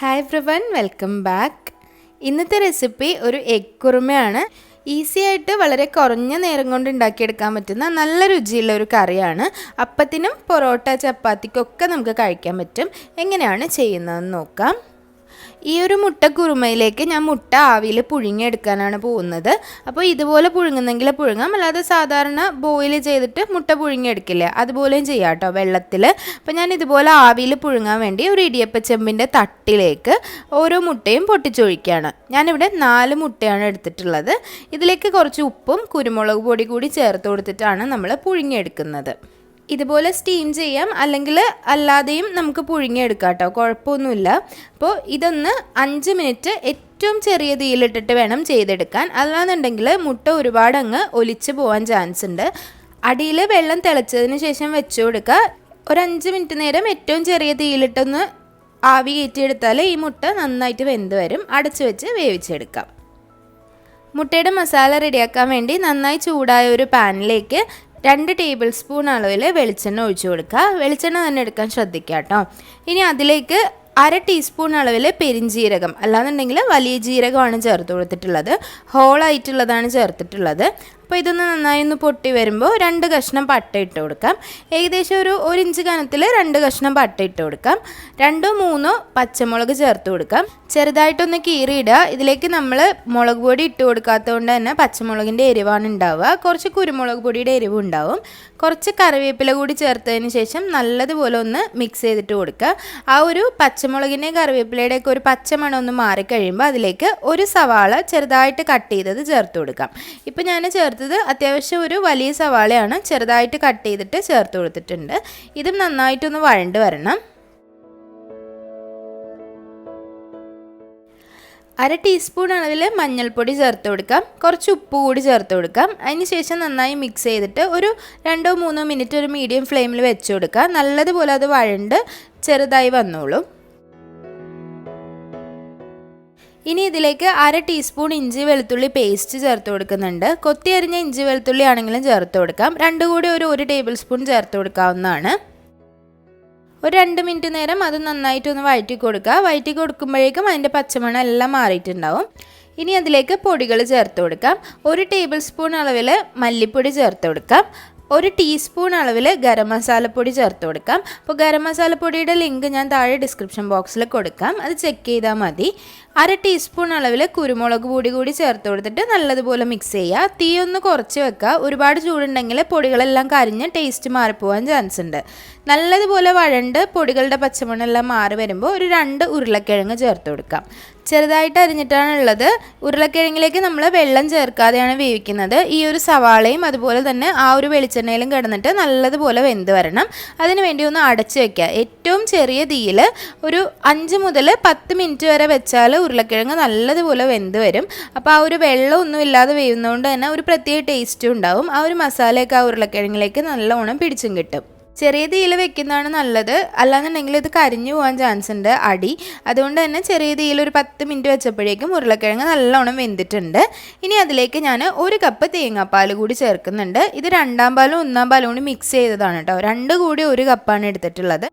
Hi everyone, welcome back. ഇന്നത്തെ recipe ഒരു egg കുറുമയാണ്. Easy ആയിട്ട് വളരെ കുറഞ്ഞ നേരം കൊണ്ട് ഉണ്ടാക്കിയെടുക്കാൻ പറ്റുന്ന നല്ല രുചിയുള്ള ഒരു കറിയാണ്. അപ്പത്തിനും പൊറോട്ട ചപ്പാത്തിക്കൊക്കെ നമുക്ക് കഴിക്കാൻ പറ്റും. എങ്ങനെയാണ് ചെയ്യുന്നതെന്ന് നോക്കാം. ഈ ഒരു മുട്ട കുറുമയിലേക്ക് ഞാൻ മുട്ട ആവിയിൽ പുഴുങ്ങിയെടുക്കാനാണ് പോകുന്നത്. അപ്പോൾ ഇതുപോലെ പുഴുങ്ങുന്നെങ്കിൽ പുഴുങ്ങാം, അല്ലാതെ സാധാരണ ബോയിൽ ചെയ്തിട്ട് മുട്ട പുഴുങ്ങിയെടുക്കില്ലേ അതുപോലെയും ചെയ്യാം കേട്ടോ, വെള്ളത്തിൽ. അപ്പോൾ ഞാൻ ഇതുപോലെ ആവിയിൽ പുഴുങ്ങാൻ വേണ്ടി ഒരു ഇടിയപ്പച്ചെമ്പിൻ്റെ തട്ടിലേക്ക് ഓരോ മുട്ടയും പൊട്ടിച്ചൊഴിക്കുകയാണ്. ഞാനിവിടെ 4 മുട്ടയാണ് എടുത്തിട്ടുള്ളത്. ഇതിലേക്ക് കുറച്ച് ഉപ്പും കുരുമുളക് പൊടി കൂടി ചേർത്ത് കൊടുത്തിട്ടാണ് നമ്മൾ പുഴുങ്ങിയെടുക്കുന്നത്. ഇതുപോലെ സ്റ്റീം ചെയ്യാം, അല്ലെങ്കിൽ അല്ലാതെയും നമുക്ക് പുഴുങ്ങിയെടുക്കാം കേട്ടോ, കുഴപ്പമൊന്നുമില്ല. അപ്പോൾ ഇതൊന്ന് 5 മിനിറ്റ് ഏറ്റവും ചെറിയ തീയിലിട്ടിട്ട് വേണം ചെയ്തെടുക്കാൻ. അല്ലാന്നുണ്ടെങ്കിൽ മുട്ട ഒരുപാട് അങ്ങ് ഒലിച്ച് പോകാൻ ചാൻസ് ഉണ്ട്. അടിയിൽ വെള്ളം തിളച്ചതിന് ശേഷം വെച്ച് കൊടുക്കുക. ഒരു 5 മിനിറ്റ് നേരം ഏറ്റവും ചെറിയ തീയിലിട്ടൊന്ന് ആവി കയറ്റിയെടുത്താൽ ഈ മുട്ട നന്നായിട്ട് വെന്ത് വരും. അടച്ചു വെച്ച് വേവിച്ചെടുക്കാം. മുട്ടയുടെ മസാല റെഡിയാക്കാൻ വേണ്ടി നന്നായി ചൂടായ ഒരു പാനിലേക്ക് 2 ടേബിൾ സ്പൂൺ അളവിൽ വെളിച്ചെണ്ണ ഒഴിച്ചു കൊടുക്കുക. വെളിച്ചെണ്ണ തന്നെ എടുക്കാൻ ശ്രദ്ധിക്കുക കേട്ടോ. ഇനി അതിലേക്ക് 1/2 ടീസ്പൂൺ അളവിൽ പെരിഞ്ജീരകം, അല്ലാന്നുണ്ടെങ്കിൽ വലിയ ജീരകമാണ് ചേർത്ത് കൊടുത്തിട്ടുള്ളത്. ഹോളായിട്ടുള്ളതാണ് ചേർത്തിട്ടുള്ളത്. അപ്പോൾ ഇതൊന്ന് നന്നായി ഒന്ന് പൊട്ടി വരുമ്പോൾ 2 കഷ്ണം പട്ട ഇട്ട് കൊടുക്കാം. ഏകദേശം ഒരു 1 ഇഞ്ച് കനത്തിൽ 2 കഷ്ണം പട്ട ഇട്ട് കൊടുക്കാം. 2-3 പച്ചമുളക് ചേർത്ത് കൊടുക്കാം. ചെറുതായിട്ടൊന്ന് കീറിയിടുക. ഇതിലേക്ക് നമ്മൾ മുളക് പൊടി ഇട്ട് കൊടുക്കാത്തതുകൊണ്ട് തന്നെ പച്ചമുളകിൻ്റെ എരിവാണ് ഉണ്ടാവുക. കുറച്ച് കുരുമുളക് പൊടിയുടെ എരിവും ഉണ്ടാവും. കുറച്ച് കറിവേപ്പില കൂടി ചേർത്തതിന് ശേഷം നല്ലതുപോലെ ഒന്ന് മിക്സ് ചെയ്തിട്ട് കൊടുക്കുക. ആ ഒരു പച്ചമുളകിൻ്റെ കറിവേപ്പിലയുടെയൊക്കെ ഒരു പച്ചമണം ഒന്ന് മാറിക്കഴിയുമ്പോൾ അതിലേക്ക് ഒരു സവാള ചെറുതായിട്ട് കട്ട് ചെയ്തത് ചേർത്ത് കൊടുക്കാം. ഇപ്പം ഞാൻ അത്യാവശ്യം ഒരു വലിയ സവാളയാണ്, ചെറുതായിട്ട് കട്ട് ചെയ്തിട്ട് ചേർത്ത് കൊടുത്തിട്ടുണ്ട്. ഇതും നന്നായിട്ടൊന്ന് വഴണ്ട് വരണം. 1/2 ടീസ്പൂൺ അളവിൽ മഞ്ഞൾപ്പൊടി ചേർത്ത് കൊടുക്കാം. കുറച്ച് ഉപ്പ് കൂടി ചേർത്ത് കൊടുക്കാം. അതിന് ശേഷം നന്നായി മിക്സ് ചെയ്തിട്ട് ഒരു 2-3 മിനിറ്റ് ഒരു മീഡിയം ഫ്ലെയിമിൽ വെച്ച് കൊടുക്കുക. നല്ലതുപോലെ അത് വഴണ്ട് ചെറുതായി വന്നോളും. ഇനി ഇതിലേക്ക് 1/2 ടീസ്പൂൺ ഇഞ്ചി വെളുത്തുള്ളി പേസ്റ്റ് ചേർത്ത് കൊടുക്കുന്നുണ്ട്. കൊത്തി അരിഞ്ഞ ഇഞ്ചി വെളുത്തുള്ളി ആണെങ്കിലും ചേർത്ത് കൊടുക്കാം. 2 കൂടി ഒരു 1 ടേബിൾ സ്പൂൺ ചേർത്ത് കൊടുക്കാവുന്നതാണ്. ഒരു 2 മിനിറ്റ് നേരം അത് നന്നായിട്ടൊന്ന് വഴറ്റി കൊടുക്കുക. വഴറ്റി കൊടുക്കുമ്പോഴേക്കും അതിൻ്റെ പച്ചമണം എല്ലാം മാറിയിട്ടുണ്ടാവും. ഇനി അതിലേക്ക് പൊടികൾ ചേർത്ത് കൊടുക്കാം. 1 ടേബിൾ സ്പൂൺ അളവിൽ മല്ലിപ്പൊടി ചേർത്ത് കൊടുക്കാം. 1 ടീസ്പൂൺ അളവിൽ ഗരം മസാലപ്പൊടി ചേർത്ത് കൊടുക്കാം. അപ്പോൾ ഗരം മസാലപ്പൊടിയുടെ ലിങ്ക് ഞാൻ താഴെ ഡിസ്ക്രിപ്ഷൻ ബോക്സിൽ കൊടുക്കാം, അത് ചെക്ക് ചെയ്താൽ മതി. 1/2 ടീസ്പൂൺ അളവിൽ കുരുമുളക് പൊടി കൂടി ചേർത്ത് കൊടുത്തിട്ട് നല്ലതുപോലെ മിക്സ് ചെയ്യുക. തീ ഒന്ന് കുറച്ച് വെക്കുക. ഒരുപാട് ചൂടുണ്ടെങ്കിൽ പൊടികളെല്ലാം കരിഞ്ഞ് ടേസ്റ്റ് മാറിപ്പോകാൻ ചാൻസ് ഉണ്ട്. നല്ലതുപോലെ വഴണ്ട് പൊടികളുടെ പച്ചമണെല്ലാം മാറി വരുമ്പോൾ ഒരു 2 ഉരുളക്കിഴങ്ങ് ചേർത്ത് കൊടുക്കാം. ചെറുതായിട്ട് അരിഞ്ഞിട്ടാണ് ഉള്ളത്. ഉരുളക്കിഴങ്ങിലേക്ക് നമ്മൾ വെള്ളം ചേർക്കാതെയാണ് വേവിക്കുന്നത്. ഈ ഒരു സവാളയും അതുപോലെ തന്നെ ആ ഒരു വെളിച്ചെണ്ണയിലും കിടന്നിട്ട് നല്ലതുപോലെ വെന്ത് വരണം. അതിന് വേണ്ടി ഒന്ന് അടച്ച് വയ്ക്കുക. ഏറ്റവും ചെറിയ തീയിൽ ഒരു 5 മുതൽ 10 മിനിറ്റ് വരെ വെച്ചാൽ ഉരുളക്കിഴങ്ങ് നല്ലതുപോലെ വെന്ത് വരും. അപ്പോൾ ആ ഒരു വെള്ളമൊന്നും ഇല്ലാതെ വേവുന്നതുകൊണ്ട് തന്നെ ഒരു പ്രത്യേക ടേസ്റ്റും ഉണ്ടാവും. ആ ഒരു മസാലയൊക്കെ ആ ഉരുളക്കിഴങ്ങിലേക്ക് നല്ലോണം പിടിച്ചും കിട്ടും. ചെറിയ തീയിൽ വെക്കുന്നതാണ് നല്ലത്, അല്ലാന്നുണ്ടെങ്കിൽ ഇത് കരിഞ്ഞു പോകാൻ ചാൻസ് ഉണ്ട് അടി. അതുകൊണ്ട് തന്നെ ചെറിയ തീയിൽ ഒരു 10 മിനിറ്റ് വെച്ചപ്പോഴേക്കും ഉരുളക്കിഴങ്ങ് നല്ലോണം വെന്തിട്ടുണ്ട്. ഇനി അതിലേക്ക് ഞാൻ 1 കപ്പ് തേങ്ങാപ്പാൽ കൂടി ചേർക്കുന്നുണ്ട്. ഇത് 2ാം പാലും 1ാം പാലും കൂടി മിക്സ് ചെയ്തതാണ് കേട്ടോ. 2 കൂടി 1 കപ്പാണ് എടുത്തിട്ടുള്ളത്.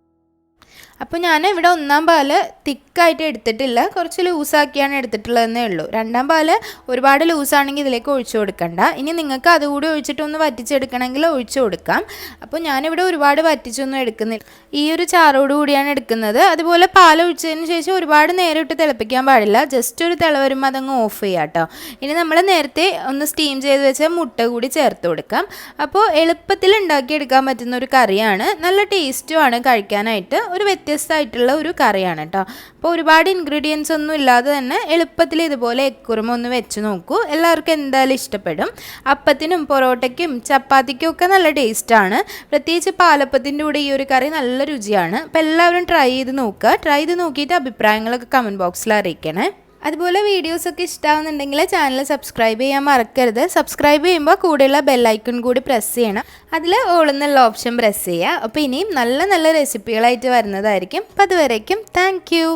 അപ്പോൾ ഞാൻ ഇവിടെ 1ാം പാല് തിക്കായിട്ട് എടുത്തിട്ടില്ല, കുറച്ച് ലൂസാക്കിയാണ് എടുത്തിട്ടുള്ളതെന്നേ ഉള്ളൂ. 2ാം പാല് ഒരുപാട് ലൂസാണെങ്കിൽ ഇതിലേക്ക് ഒഴിച്ചു കൊടുക്കണ്ട. ഇനി നിങ്ങൾക്ക് അതുകൂടി ഒഴിച്ചിട്ടൊന്ന് വറ്റിച്ചെടുക്കണമെങ്കിൽ ഒഴിച്ചു കൊടുക്കാം. അപ്പോൾ ഞാനിവിടെ ഒരുപാട് വറ്റിച്ചൊന്നും എടുക്കുന്നില്ല, ഈ ഒരു ചാറോട് കൂടിയാണ് എടുക്കുന്നത്. അതുപോലെ പാൽ ഒഴിച്ചതിന് ശേഷം ഒരുപാട് നേരം ഇട്ട് തിളപ്പിക്കാൻ പാടില്ല. ജസ്റ്റ് ഒരു തിള വരുമ്പോൾ അതങ്ങ് ഓഫ് ചെയ്യാം കേട്ടോ. ഇനി നമ്മൾ നേരത്തെ ഒന്ന് സ്റ്റീം ചെയ്ത് വെച്ച മുട്ട കൂടി ചേർത്ത് കൊടുക്കാം. അപ്പോൾ എളുപ്പത്തിൽ ഉണ്ടാക്കിയെടുക്കാൻ പറ്റുന്ന ഒരു കറിയാണ്. നല്ല ടേസ്റ്റുമാണ് കഴിക്കാനായിട്ട്. ഒരു വ്യത്യസ്തമായിട്ടുള്ള ഒരു കറിയാണ് കേട്ടോ. അപ്പോൾ ഒരുപാട് ഇൻഗ്രീഡിയൻസ് ഒന്നും ഇല്ലാതെ തന്നെ എളുപ്പത്തിൽ ഇതുപോലെ എഗ് കുറുമ ഒന്ന് വെച്ച് നോക്കൂ. എല്ലാവർക്കും എന്തായാലും ഇഷ്ടപ്പെടും. അപ്പത്തിനും പൊറോട്ടയ്ക്കും ചപ്പാത്തിക്കും ഒക്കെ നല്ല ടേസ്റ്റാണ്. പ്രത്യേകിച്ച് പാലപ്പത്തിൻ്റെ കൂടെ ഈ ഒരു കറി നല്ല രുചിയാണ്. അപ്പോൾ എല്ലാവരും ട്രൈ ചെയ്ത് നോക്കുക. ട്രൈ ചെയ്ത് നോക്കിയിട്ട് അഭിപ്രായങ്ങളൊക്കെ കമൻറ്റ് ബോക്സിൽ അറിയിക്കണേ. അതുപോലെ വീഡിയോസൊക്കെ ഇഷ്ടമാവുന്നുണ്ടെങ്കിൽ ചാനൽ സബ്സ്ക്രൈബ് ചെയ്യാൻ മറക്കരുത്. സബ്സ്ക്രൈബ് ചെയ്യുമ്പോൾ കൂടെയുള്ള ബെല്ലൈക്കൺ കൂടി പ്രസ് ചെയ്യണം. അതിൽ ഓൾ എന്നുള്ള ഓപ്ഷൻ പ്രസ് ചെയ്യുക. അപ്പോൾ ഇനിയും നല്ല നല്ല റെസിപ്പികളായിട്ട് വരുന്നതായിരിക്കും. അപ്പോൾ അതുവരേക്കും താങ്ക് യു.